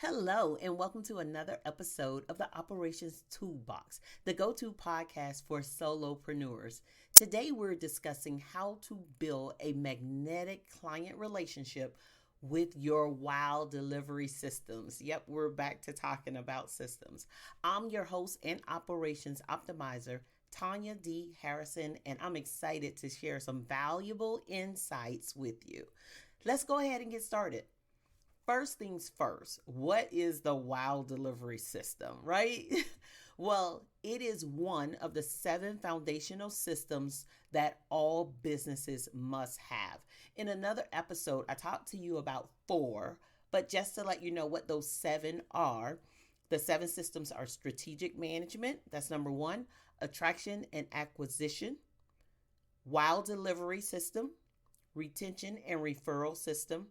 Hello, and welcome to another episode of the Operations Toolbox, the go to podcast for solopreneurs. Today, we're discussing how to build a magnetic client relationship with your wow delivery systems. Yep, we're back to talking about systems. I'm your host and operations optimizer, Tonya D. Harrison, and I'm excited to share some valuable insights with you. Let's go ahead and get started. First things first, what is the wow delivery system, right? Well, it is one of the 7 foundational systems that all businesses must have. In another episode, I talked to you about 4, but just to let you know what those 7 are, the 7 systems are strategic management, that's number 1, attraction and acquisition, wow delivery system, retention and referral system,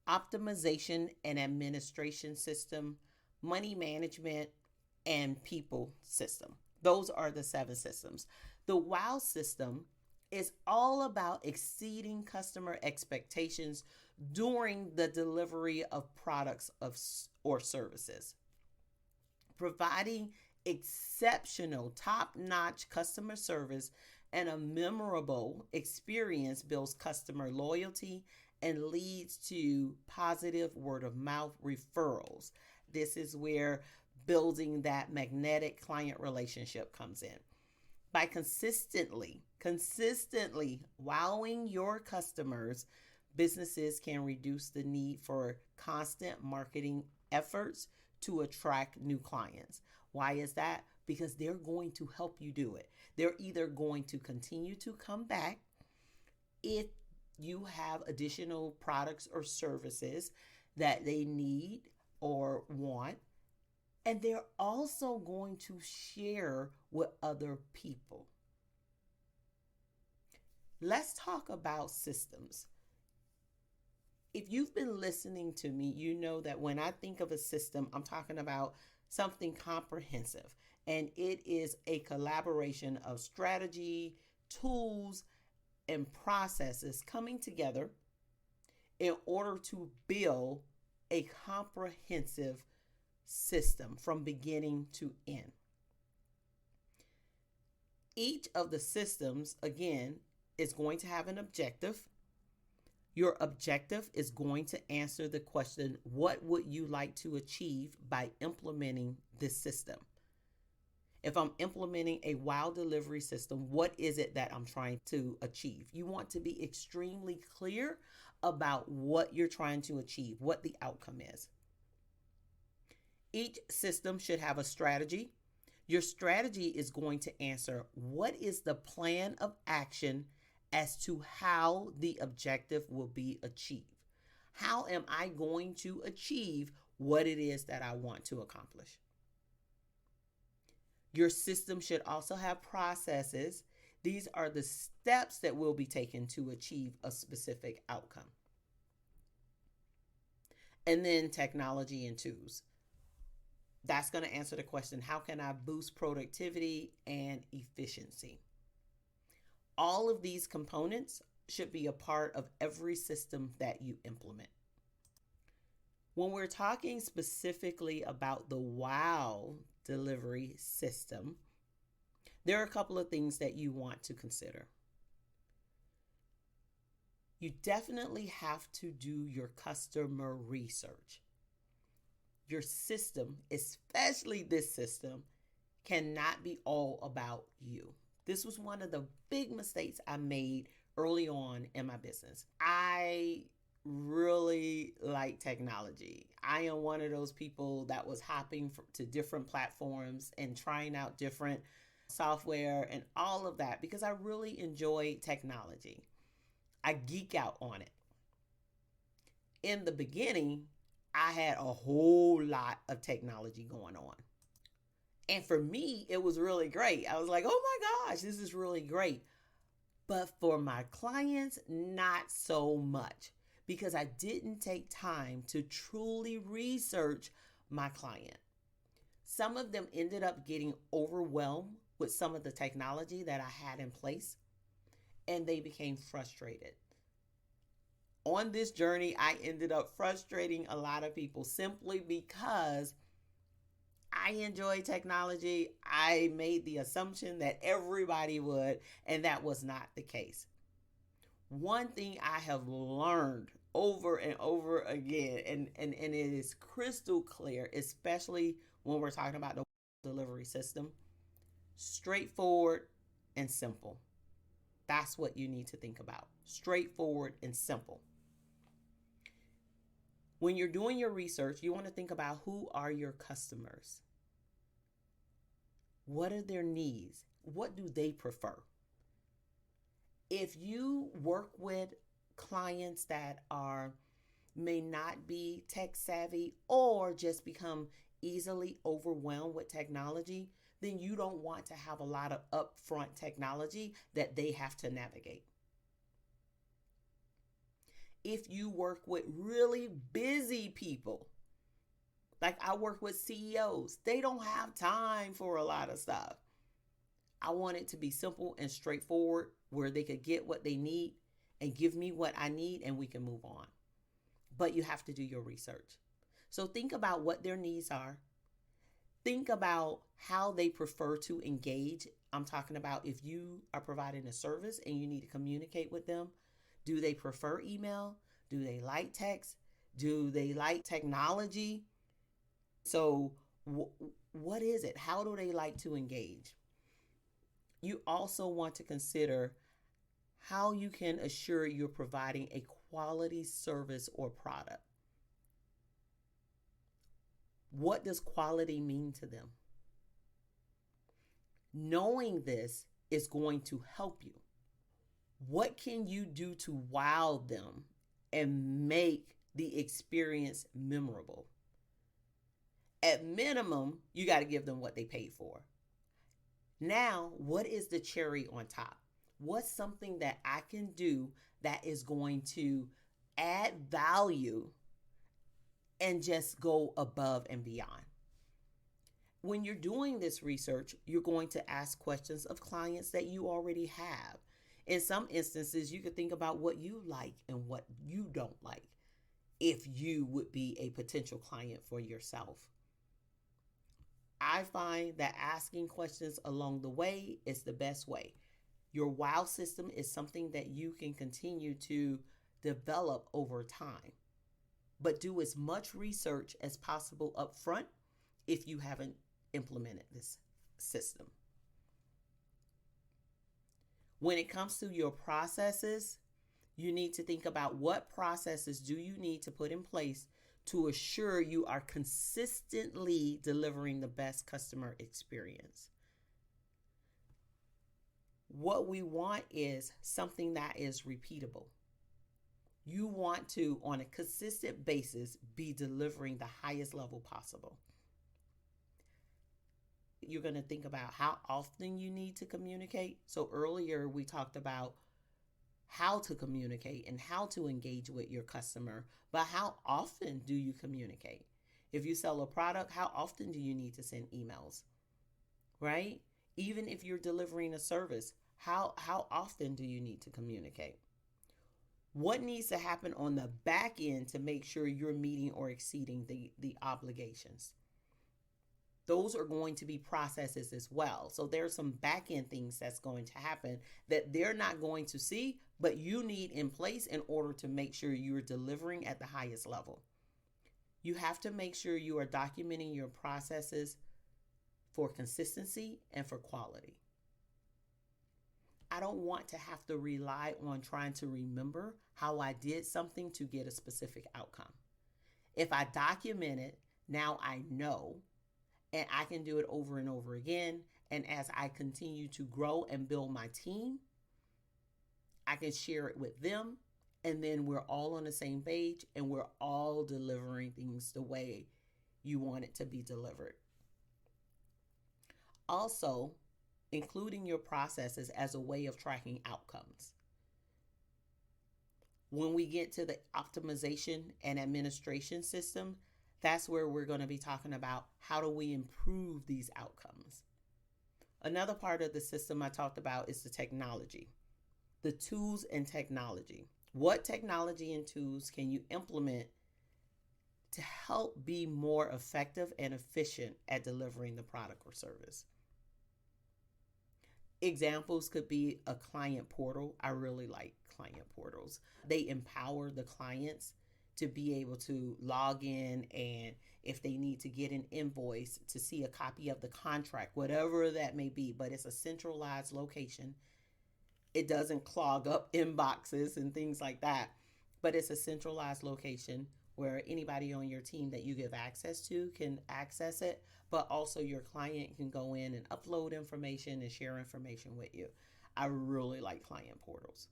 optimization and administration system, money management, and people system. Those are the 7 systems. The wow system is all about exceeding customer expectations during the delivery of products or services. Providing exceptional, top-notch customer service and a memorable experience builds customer loyalty and leads to positive word of mouth referrals. This is where building that magnetic client relationship comes in. By consistently wowing your customers, businesses can reduce the need for constant marketing efforts to attract new clients. Why is that? Because they're going to help you do it. They're either going to continue to come back if you have additional products or services that they need or want, and they're also going to share with other people. Let's talk about systems. If you've been listening to me, you know that when I think of a system, I'm talking about something comprehensive, and it is a collaboration of strategy, tools, and processes coming together in order to build a comprehensive system from beginning to end. Each of the systems, again, is going to have an objective. Your objective is going to answer the question, what would you like to achieve by implementing this system? If I'm implementing a wow delivery system, what is it that I'm trying to achieve? You want to be extremely clear about what you're trying to achieve, what the outcome is. Each system should have a strategy. Your strategy is going to answer what is the plan of action as to how the objective will be achieved. How am I going to achieve what it is that I want to accomplish? Your system should also have processes. These are the steps that will be taken to achieve a specific outcome. And then technology and tools. That's going to answer the question, how can I boost productivity and efficiency? All of these components should be a part of every system that you implement. When we're talking specifically about the wow delivery system, there are a couple of things that you want to consider. You definitely have to do your customer research. Your system, especially this system, cannot be all about you. This was one of the big mistakes I made early on in my business. I really like technology. I am one of those people that was hopping to different platforms and trying out different software and all of that because I really enjoy technology. I geek out on it. In the beginning, I had a whole lot of technology going on. And for me, it was really great. I was like, oh my gosh, this is really great. But for my clients, not so much, because I didn't take time to truly research my client. Some of them ended up getting overwhelmed with some of the technology that I had in place, and they became frustrated. On this journey, I ended up frustrating a lot of people simply because I enjoy technology. I made the assumption that everybody would, and that was not the case. One thing I have learned over and over again, and it is crystal clear, especially when we're talking about the delivery system, straightforward and simple. That's what you need to think about. Straightforward and simple. When you're doing your research, you want to think about who are your customers? What are their needs? What do they prefer? If you work with clients that may not be tech savvy or just become easily overwhelmed with technology, then you don't want to have a lot of upfront technology that they have to navigate. If you work with really busy people, like I work with CEOs, they don't have time for a lot of stuff. I want it to be simple and straightforward where they could get what they need and give me what I need and we can move on. But you have to do your research. So think about what their needs are. Think about how they prefer to engage. I'm talking about if you are providing a service and you need to communicate with them. Do they prefer email? Do they like text? Do they like technology? So what is it? How do they like to engage? You also want to consider how you can assure you're providing a quality service or product. What does quality mean to them? Knowing this is going to help you. What can you do to wow them and make the experience memorable? At minimum, you got to give them what they paid for. Now, what is the cherry on top? What's something that I can do that is going to add value and just go above and beyond? When you're doing this research, you're going to ask questions of clients that you already have. In some instances, you could think about what you like and what you don't like if you would be a potential client for yourself. I find that asking questions along the way is the best way. Your wow system is something that you can continue to develop over time. But do as much research as possible up front if you haven't implemented this system. When it comes to your processes, you need to think about what processes do you need to put in place to assure you are consistently delivering the best customer experience. What we want is something that is repeatable. You want to, on a consistent basis, be delivering the highest level possible. You're going to think about how often you need to communicate. So earlier we talked about how to communicate and how to engage with your customer, but how often do you communicate? If you sell a product, how often do you need to send emails, right? Even if you're delivering a service, how often do you need to communicate? What needs to happen on the back end to make sure you're meeting or exceeding the obligations? Those are going to be processes as well. So there's some back end things that's going to happen that they're not going to see, but you need in place in order to make sure you're delivering at the highest level. You have to make sure you are documenting your processes for consistency and for quality. I don't want to have to rely on trying to remember how I did something to get a specific outcome. If I document it, now I know, and I can do it over and over again. And as I continue to grow and build my team, I can share it with them. And then we're all on the same page and we're all delivering things the way you want it to be delivered. Also, including your processes as a way of tracking outcomes. When we get to the optimization and administration system, that's where we're going to be talking about how do we improve these outcomes. Another part of the system I talked about is the technology, the tools and technology. What technology and tools can you implement to help be more effective and efficient at delivering the product or service? Examples could be a client portal. I really like client portals. They empower the clients to be able to log in, and if they need to get an invoice, to see a copy of the contract, whatever that may be, but it's a centralized location. It doesn't clog up inboxes and things like that, but it's a centralized location where anybody on your team that you give access to can access it, but also your client can go in and upload information and share information with you. I really like client portals.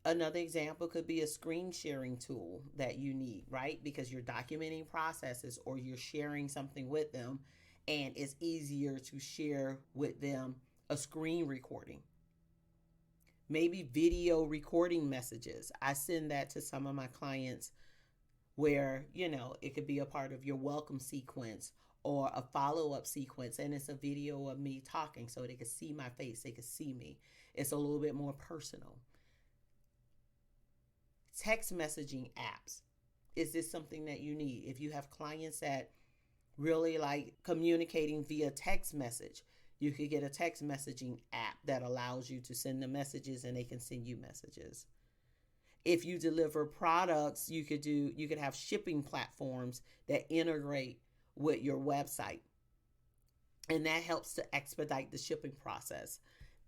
Another example could be a screen sharing tool that you need, right? Because you're documenting processes or you're sharing something with them, and it's easier to share with them a screen recording. Maybe video recording messages. I send that to some of my clients where, it could be a part of your welcome sequence or a follow-up sequence, and it's a video of me talking so they can see my face, they can see me. It's a little bit more personal. Text messaging apps. Is this something that you need? If you have clients that really like communicating via text message, you could get a text messaging app that allows you to send them messages and they can send you messages. If you deliver products, you could have shipping platforms that integrate with your website, and that helps to expedite the shipping process.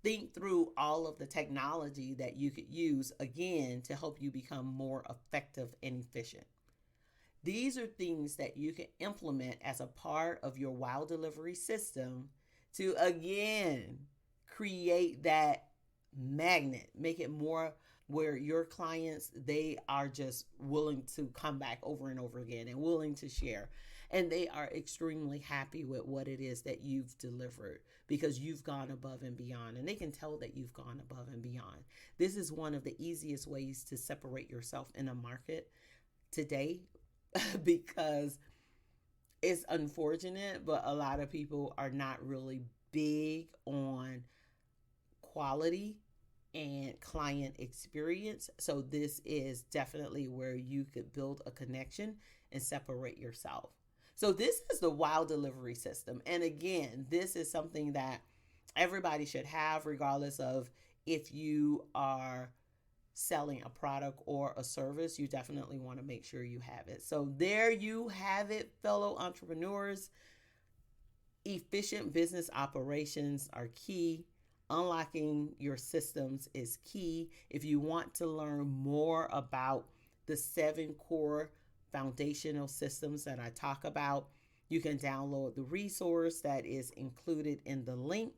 Think through all of the technology that you could use, again, to help you become more effective and efficient. These are things that you can implement as a part of your WOW delivery system to, again, create that magnet, make it more where your clients, they are just willing to come back over and over again and willing to share. And they are extremely happy with what it is that you've delivered because you've gone above and beyond. And they can tell that you've gone above and beyond. This is one of the easiest ways to separate yourself in a market today because it's unfortunate, but a lot of people are not really big on quality and client experience. So this is definitely where you could build a connection and separate yourself. So this is the WOW delivery system. And again, this is something that everybody should have, regardless of if you are selling a product or a service. You definitely want to make sure you have it. So there you have it, fellow entrepreneurs. Efficient business operations are key. Unlocking your systems is key. If you want to learn more about the 7 core foundational systems that I talk about, you can download the resource that is included in the link.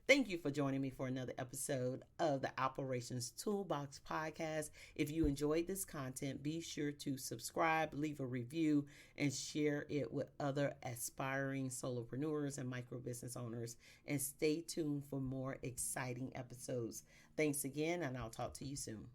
Thank you for joining me for another episode of the Operations Toolbox podcast. If you enjoyed this content, be sure to subscribe, leave a review, and share it with other aspiring solopreneurs and micro business owners. And stay tuned for more exciting episodes. Thanks again, and I'll talk to you soon.